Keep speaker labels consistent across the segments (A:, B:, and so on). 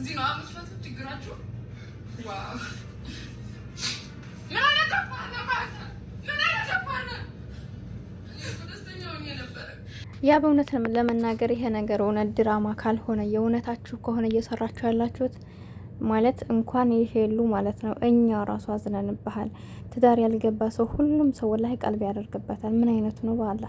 A: እዚህ ነው አምስት ችግራችሁ። ዋው ምን አለተፋነ ማለት ምን አለተፋነ ደስተኛ ሆኜ ነበር።
B: ያ በእውነት ለመናገር ይሄ ነገር እውነት ድራማ ካልሆነ የእውነታችሁ ከሆነ እየሰራችሁ ያላችሁት ማለት እንኳን ይሄሉ ማለት ነው እኛ ራሱ አዝነንብሃል። ትዳር ያልገባ ሰው ሁሉም ሰው ላይ ቀልብ ያደርግበታል። ምን አይነቱ ነው? ባላ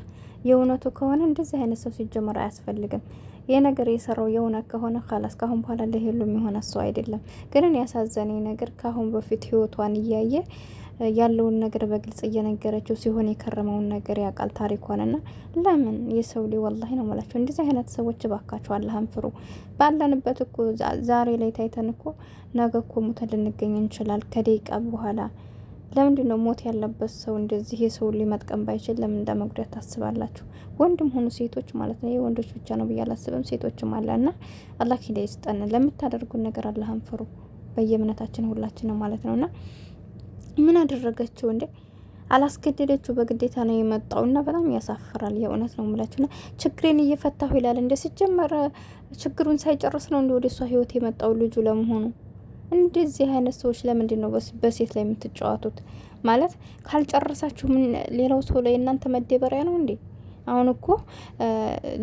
B: የእውነቱ ከሆነ እንደዚህ አይነት ሰው ሲጀመር አያስፈልግም። ይሄ ነገር የሰራው የእውነት ከሆነ ካላስ ካሁን በኋላ ለሄሉ የሚሆን ሰው አይደለም። ግን ያሳዘነኝ ነገር ካሁን በፊት ህይወቷን እያየ ያለውን ነገር በግልጽ እየነገረችው ሲሆን የከረመውን ነገር ያውቃል ታሪኳንና ለምን የሰው ልጅ ወላሂ ነው ማለት ነው። እንደዚህ አይነት ሰዎች ባካችሁ አላህን ፍሩ። ባለንበት እኮ ዛሬ ላይ ታይተን እኮ ነገ እኮ ሞተን ልንገኝ እንችላል ከደቂቃ በኋላ። ለምንድን ነው ሞት ያለበት ሰው እንደዚህ የሰው ልጅ መጥቀም ባይችል ለምን እንደመጉዳት ታስባላችሁ? ወንድም ሆኑ ሴቶች ማለት ነው። የወንዶች ብቻ ነው ብዬ አላስብም፣ ሴቶችም አለና አላህ ሂዳያ ይስጠን። ለምታደርጉን ነገር አላህን ፍሩ በየእምነታችን ሁላችን ማለት ነውና ምን አደረገችው እንዴ? አላስገደደችው፣ በግዴታ ነው የመጣውና በጣም ያሳፍራል። የእውነት ነው የምላችሁና ችግሬን እየፈታሁ ይላል እንደ ሲጀመረ ችግሩን ሳይጨርስ ነው እንደ ወደሷ ህይወት የመጣው ልጁ ለመሆኑ። እንደዚህ አይነት ሰዎች ለምንድን ነው በሴት ላይ የምትጫወቱት? ማለት ካልጨረሳችሁ ምን ሌላው ሰው ላይ እናንተ መደበሪያ ነው እንዴ? አሁን እኮ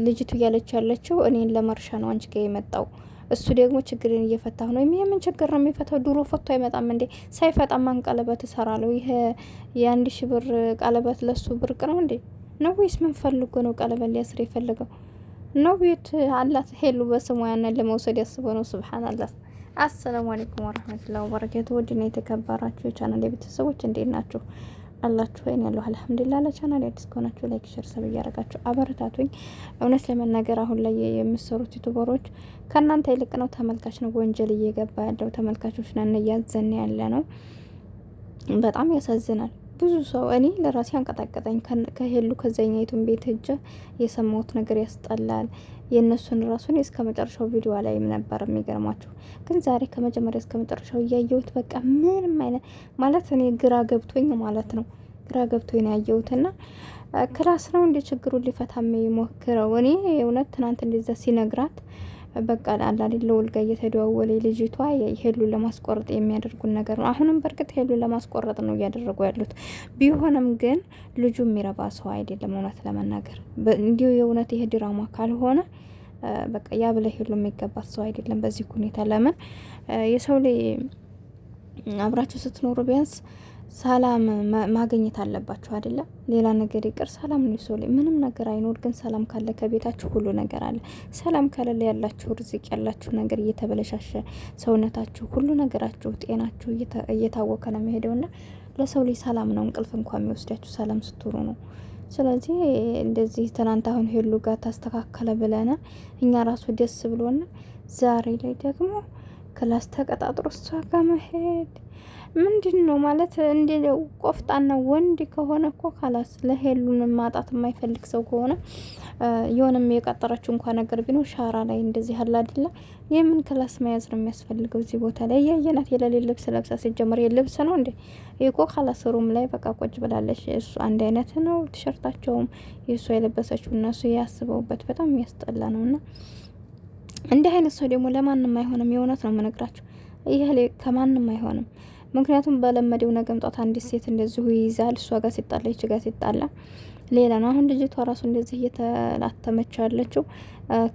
B: ልጅቱ እያለች ያለችው እኔን ለመርሻ ነው አንቺ ጋር የመጣው እሱ ደግሞ ችግርን እየፈታሁ ነው። የምን ችግር ነው የሚፈታው? ድሮ ፈቶ አይመጣም እንዴ? ሳይፈጣ ማን ቀለበት እሰራለሁ? ይሄ የ1000 ብር ቀለበት ለሱ ብርቅ ነው እንዴ? ነው ወይስ ምን ፈልጎ ነው ቀለበት ሊያስር የፈለገው? ነው ቤት አላት ሄሉ በስሙ ያንን ለመውሰድ ያስበው ነው። ሱብሃንአላህ። አሰላሙ አለይኩም ወራህመቱላሂ ወበረካቱ። ወድና የተከበራችሁ የቻናል ቤተሰቦች እንዴት ናችሁ? አላችሁ ወይን ያለው አልሐምዱሊላህ። ለቻናል አዲስ ከሆናችሁ ላይክ፣ ሼር፣ ሰብ እያደረጋችሁ አበረታቱኝ። እውነት ለመናገር አሁን ላይ የሚሰሩት ዩቲዩበሮች ከእናንተ ይልቅ ነው ተመልካች ነው ወንጀል እየገባ ያለው። ተመልካቾች ነን እያዘን ያለ ነው። በጣም ያሳዝናል። ብዙ ሰው እኔ ለራሴ አንቀጣቀጠኝ ከሄሉ ከዛኛይቱን ቤት ሄጄ የሰማሁት ነገር ያስጠላል። የእነሱን ራሱን እስከ መጨረሻው ቪዲዮ ላይም ነበር የሚገርማችሁ። ግን ዛሬ ከመጀመሪያ እስከ መጨረሻው እያየሁት በቃ ምንም አይነት ማለት እኔ ግራ ገብቶኝ ማለት ነው ግራ ገብቶኝ ነው ያየሁትና ክላስ ነው እንደ ችግሩን ሊፈታ የሚሞክረው። እኔ እውነት ትናንት እንደዛ ሲነግራት በቃ አላሊ ለወልጋ እየተደዋወለ ልጅቷ ሄሉን ለማስቆረጥ የሚያደርጉን ነገር ነው። አሁንም በርግጥ ሄሉን ለማስቆረጥ ነው እያደረጉ ያሉት። ቢሆንም ግን ልጁ የሚረባ ሰው አይደለም። እውነት ለመናገር እንዲሁ የእውነት ይሄ ድራማ ካልሆነ በቃ ያ ብለ ሄሉ የሚገባት ሰው አይደለም በዚህ ሁኔታ። ለምን የሰው ላይ አብራችሁ ስትኖሩ ቢያንስ ሰላም ማግኘት አለባችሁ አይደለም? ሌላ ነገር ይቅር ሰላም ነው ሰው ላይ ምንም ነገር አይኖር፣ ግን ሰላም ካለ ከቤታችሁ ሁሉ ነገር አለ። ሰላም ካለ ያላችሁ ርዝቅ ያላችሁ ነገር እየተበለሻሸ ሰውነታችሁ ሁሉ ነገራችሁ ጤናችሁ እየታወከ ነው የሚሄደውና ለሰው ላይ ሰላም ነው እንቅልፍ እንኳን የሚወስዳችሁ ሰላም ስትሆኑ ነው። ስለዚህ እንደዚህ ትናንት አሁን ሄሉ ጋር ታስተካከለ ብለና እኛ ራሱ ደስ ብሎና ዛሬ ላይ ደግሞ ክላስ ተቀጣጥሮ እሷ ጋር መሄድ ምንድን ነው ማለት? እንደ ቆፍጣና ወንድ ከሆነ እኮ ካላስ ለሄሉን ማጣት የማይፈልግ ሰው ከሆነ የሆነም የቀጠረችው እንኳን ነገር ቢኖር ሻራ ላይ እንደዚህ አለ አይደለ? የምን ክላስ መያዝ ነው የሚያስፈልገው? እዚህ ቦታ ላይ ያየናት የሌለ ልብስ ለብሳ ሲጀመር የልብስ ነው እንዴ? ይኮ ካላስ ሩም ላይ በቃ ቁጭ ብላለች። እሱ አንድ አይነት ነው ቲሸርታቸውም የእሱ የለበሰችው እና እሱ ያስበውበት በጣም የሚያስጠላ ነውና እንዲህ አይነት ሰው ደግሞ ለማንም አይሆንም። የእውነት ነው የምነግራቸው። ይሄ ከማንም አይሆንም። ምክንያቱም በለመደው ነገም ጧት አንዲት ሴት እንደዚሁ ይይዛል። እሷ ጋር ሲጣላ ይች ጋር ሲጣላ ሌላ ነው። አሁን ልጅቷ ራሱ እንደዚህ እየተላተመች ያለችው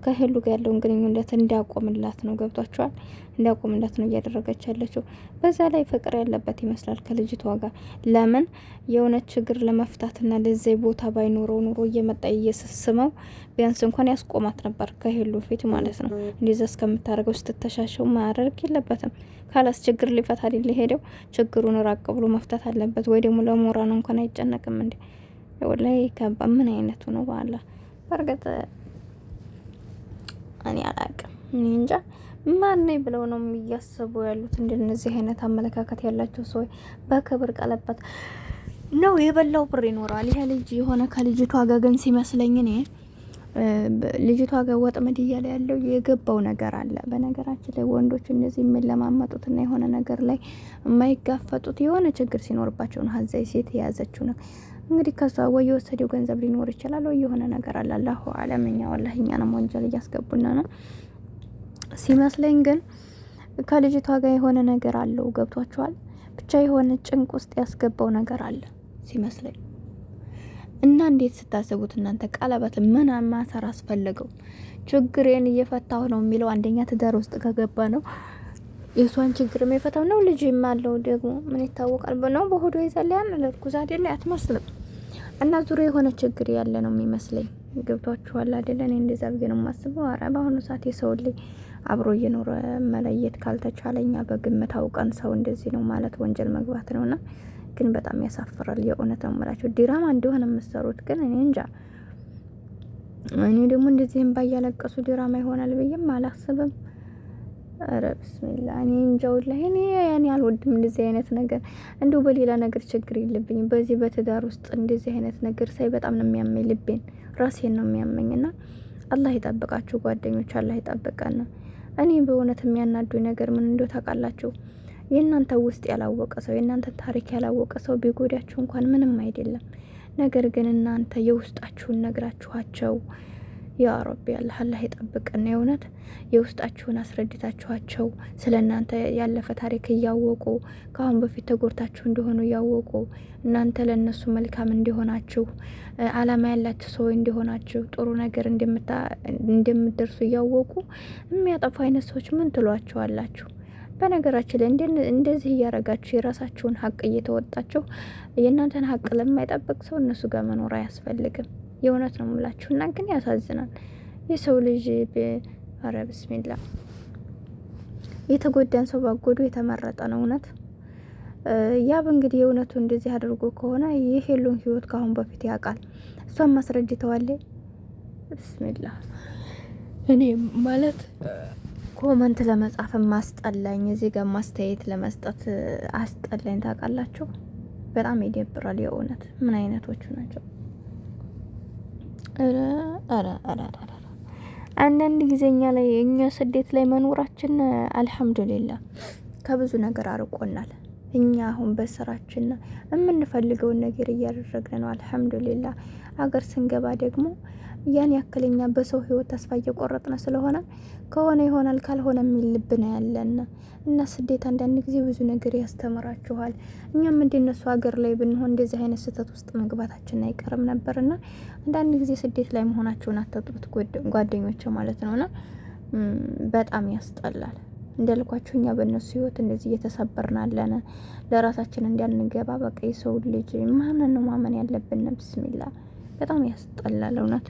B: ከሄሉ ጋር ያለውን ግንኙነት እንዲያቆምላት ነው። ገብቷቸዋል? እንዲያቆምላት ነው እያደረገች ያለችው። በዛ ላይ ፍቅር ያለበት ይመስላል ከልጅቷ ጋር። ለምን የእውነት ችግር ለመፍታትና ለዚህ ቦታ ባይኖረው ኑሮ እየመጣ እየስስመው ቢያንስ እንኳን ያስቆማት ነበር ከሄሉ ፊት ማለት ነው። እንደዛ እስከምታደርገው ስትተሻሸው ማድረግ የለበትም። ካላስ ችግር ሊፈታ አይደል ሄደው ችግሩን ራቅ ብሎ መፍታት አለበት። ወይ ደግሞ ለሞራን እንኳን አይጨነቅም እንዴ? ወላይ ከባ ምን አይነቱ ነው ባላ። በርግጥ እኔ አላቅም፣ እኔ እንጃ ማን ነኝ ብለው ነው የሚያስቡ ያሉት እንደነዚህ አይነት አመለካከት ያላቸው ሰዎች። በክብር ቀለበት ነው የበላው ብር ይኖራል። ይሄ ልጅ የሆነ ከልጅቷ ጋር ግን ሲመስለኝ እኔ ልጅቷ ጋር ወጥመድ እያለ ያለው የገባው ነገር አለ። በነገራችን ላይ ወንዶች እንደዚህ የሚለማመጡትና የሆነ ነገር ላይ የማይጋፈጡት የሆነ ችግር ሲኖርባቸው ነው። ሀዛይ ሴት የያዘችው ነው እንግዲህ ከሷ ወይ የወሰደው ገንዘብ ሊኖር ይችላል ወይ የሆነ ነገር አለ። አላሁ አለም። እኛ ወላሂ እኛንም ወንጀል እያስገቡና ነው ሲመስለኝ። ግን ከልጅቷ ጋር የሆነ ነገር አለው። ገብቷችኋል? ብቻ የሆነ ጭንቅ ውስጥ ያስገባው ነገር አለ ሲመስለኝ። እና እንዴት ስታስቡት እናንተ ቀለበት ምን ማሰር አስፈለገው? ችግሬን እየፈታሁ ነው የሚለው አንደኛ ትዳር ውስጥ ከገባ ነው። የእሷን ችግር የፈታው ነው። ልጅም አለው ደግሞ ምን ይታወቃል ነው በሆዶ ይዘልያን ለርኩዝ አይደለ አትመስልም። እና ዙሪያ የሆነ ችግር ያለ ነው የሚመስለኝ። ገብቷችኋል አይደለ? እኔ እንደዛ ብዬ ነው የማስበው። ኧረ በአሁኑ ሰዓት የሰው ልጅ አብሮ እየኖረ መለየት ካልተቻለኛ በግምት አውቀን ሰው እንደዚህ ነው ማለት ወንጀል መግባት ነውና ግን በጣም ያሳፍራል። የእውነት ነው የምላችሁ። ዲራማ እንደሆነ የምትሰሩት ግን እኔ እንጃ። እኔ ደግሞ እንደዚህም ባያለቀሱ ዲራማ ይሆናል ብዬም አላስብም። ኧረ ብስሚላ እኔ እንጃ ወላሂ። እኔ ያኔ አልወድም እንደዚህ አይነት ነገር። እንደው በሌላ ነገር ችግር የለብኝም። በዚህ በትዳር ውስጥ እንደዚህ አይነት ነገር ሳይ በጣም ነው የሚያመኝ፣ ልቤን ራሴን ነው የሚያመኝና አላህ ይጠብቃችሁ ጓደኞች፣ አላህ ይጠብቀን። እኔ በእውነት የሚያናዱኝ ነገር ምን እንደው ታውቃላችሁ? የእናንተ ውስጥ ያላወቀ ሰው የእናንተ ታሪክ ያላወቀ ሰው ቢጎዳችሁ እንኳን ምንም አይደለም። ነገር ግን እናንተ የውስጣችሁን ነግራችኋቸው ያ ረቢ አላህ ይጠብቀን። የእውነት የውስጣችሁን አስረድታችኋቸው ስለ እናንተ ያለፈ ታሪክ እያወቁ ከአሁን በፊት ተጎድታችሁ እንደሆኑ እያወቁ እናንተ ለእነሱ መልካም እንዲሆናችሁ አላማ ያላችሁ ሰው እንዲሆናችሁ ጥሩ ነገር እንደምትደርሱ እያወቁ የሚያጠፉ አይነት ሰዎች ምን ትሏቸዋላችሁ? በነገራችን ላይ እንደዚህ እያረጋችሁ የራሳችሁን ሀቅ እየተወጣችሁ የእናንተን ሀቅ ለማይጠብቅ ሰው እነሱ ጋር መኖር አያስፈልግም። የእውነት ነው የምላችሁ። እና ግን ያሳዝናል የሰው ልጅ ኧረ ብስሚላ የተጎዳን ሰው ባጎዱ የተመረጠ ነው። እውነት ያብ እንግዲህ የእውነቱ እንደዚህ አድርጎ ከሆነ የሄሉን ህይወት ካሁን በፊት ያውቃል። እሷም ማስረድተዋለች። ብስሚላ እኔ ማለት ኮመንት ለመጻፍ ማስጠላኝ፣ እዚህ ጋር ማስተያየት ለመስጠት አስጠላኝ። ታውቃላችሁ በጣም ይደብራል። የእውነት ምን አይነቶቹ ናቸው? አንዳንድ ጊዜኛ ላይ እኛ ስደት ላይ መኖራችን አልሐምዱሊላህ ከብዙ ነገር አርቆናል። እኛ አሁን በስራችን የምንፈልገውን ነገር እያደረግን ነው። አልሐምዱሊላህ አገር ስንገባ ደግሞ ያን ያክልኛ በሰው ህይወት ተስፋ እየቆረጥን ስለሆነ ከሆነ ይሆናል ካልሆነ የሚል ልብ ነው ያለን። እና ስደት አንዳንድ ጊዜ ብዙ ነገር ያስተምራችኋል። እኛም እንደነሱ ሀገር ላይ ብንሆን እንደዚህ አይነት ስህተት ውስጥ መግባታችን አይቀርም ነበርና አንዳንድ ጊዜ ስደት ላይ መሆናችሁን አትጥሩት ጓደኞች ማለት ነውና በጣም ያስጠላል። እንደልኳችሁ እኛ በእነሱ ህይወት እንደዚህ እየተሰበርን አለን። ለራሳችን እንዳንገባ በቃ የሰው ልጅ ማመን ነው ማመን ያለብን። ብስሚላ በጣም ያስጠላል እውነት።